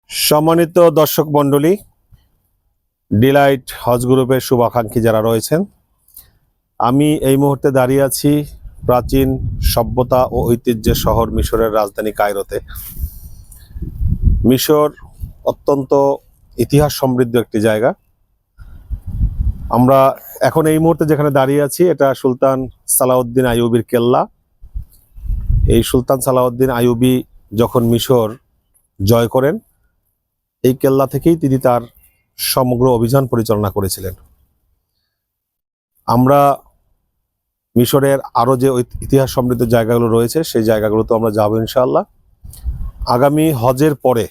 সম্মানিত দর্শক মণ্ডলী, ডিলাইট হজ গ্রুপের শুভাকাঙ্ক্ষী যারা রয়েছেন, আমি এই মুহূর্তে দাঁড়িয়ে আছি প্রাচীন সভ্যতা ও ঐতিহ্যের শহর মিশরের রাজধানী কায়রোতে। মিশর অত্যন্ত ইতিহাস সমৃদ্ধ একটি জায়গা। আমরা এখন এই মুহূর্তে যেখানে দাঁড়িয়ে আছি, এটা সুলতান সালাউদ্দিন আইয়ুবীর কেল্লা। এই সুলতান সালাউদ্দিন আইয়ুবী যখন মিশর জয় করেন, এই কেল্লা থেকেই তিনি তার সমগ্র অভিযান পরিচালনা করেছিলেন। আমরা মিশরের আরো যে ইতিহাস সমৃদ্ধ জায়গাগুলো রয়েছে, সেই জায়গাগুলোতে আমরা যাব ইনশাআল্লাহ। আগামী হজের পরে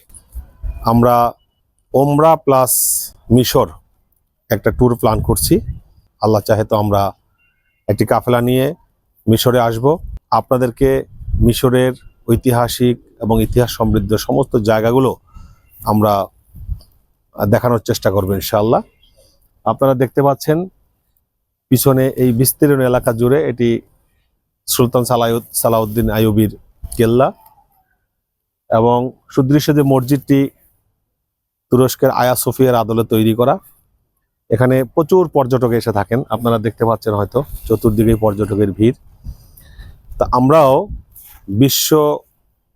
আমরা ওমরা প্লাস মিশর একটা ট্যুর প্ল্যান করছি। আল্লাহ চাহে তো আমরা একটি কাফেলা নিয়ে মিশরে আসব। আপনাদেরকে মিশরের ঐতিহাসিক এবং ইতিহাস সমৃদ্ধ সমস্ত জায়গাগুলো আমরা দেখানোর চেষ্টা করব ইনশাআল্লাহ। আপনারা দেখতে পাচ্ছেন পিছনে এই বিস্তীর্ণ এলাকা জুড়ে এটি সুলতান সালাউদ্দিন আইয়ুবীর কেল্লা, এবং সুদৃশ্য যে মসজিদটি তুরস্কের আয়া সোফিয়ার আদলে তৈরি করা। এখানে প্রচুর পর্যটক এসে থাকেন, আপনারা দেখতে পাচ্ছেন হয়তো চতুর্দিকেই পর্যটকের ভিড়। তা আমরাও বিশ্ব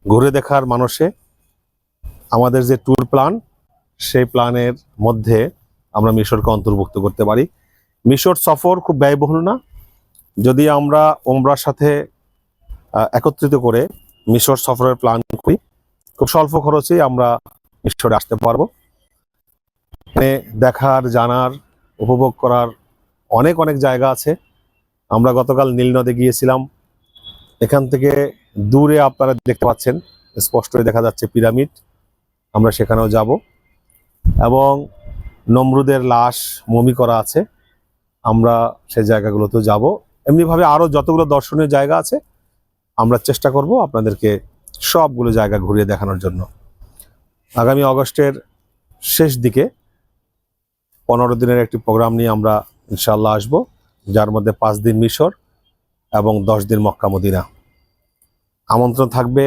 ঘুরে দেখার মানুষে আমাদের যে ট্যুর প্ল্যান, সেই প্ল্যানের মধ্যে আমরা মিশরকে অন্তর্ভুক্ত করতে পারি। মিশর সফর খুব ব্যয়বহুল না। যদি আমরা ওমরার সাথে একত্রিত করে মিশর সফরের প্ল্যান করি, খুব স্বল্প খরচেই আমরা মিশরে আসতে পারবো। এখানে দেখার, জানার, উপভোগ করার অনেক অনেক জায়গা আছে। আমরা গতকাল নীল নদে গিয়েছিলাম। এখান থেকে দূরে আপনারা দেখতে পাচ্ছেন, স্পষ্টই দেখা যাচ্ছে পিরামিড। আমরা সেখানেও যাব, এবং নমরুদের লাশ মমি করা আছে, আমরা সেই জায়গাগুলোতেও যাব। এমনিভাবে আরো যতগুলো দর্শনীয় জায়গা আছে আমরা চেষ্টা করব আপনাদেরকে সবগুলো জায়গা ঘুরিয়ে দেখানোর জন্য। আগামী আগস্টের শেষ দিকে 15 দিনের একটি প্রোগ্রাম নিয়ে আমরা ইনশাআল্লাহ আসব, যার মধ্যে 5 দিন মিশর এবং 10 দিন মক্কা মদিনা। আমন্ত্রণ থাকবে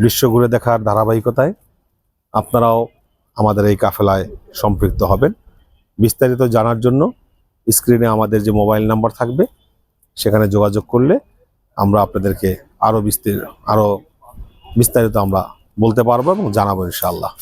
বিশ্ব ঘুরে দেখার ধারাবাহিকতায়। আপনারাও আমাদের এই কাফেলায় সম্পৃক্ত হবেন। বিস্তারিত জানার জন্য স্ক্রিনে আমাদের যে মোবাইল নাম্বার থাকবে, সেখানে যোগাযোগ করলে আমরা আপনাদেরকে আরো বিস্তারিত আমরা বলতে পারবো এবং জানাবো ইনশাআল্লাহ।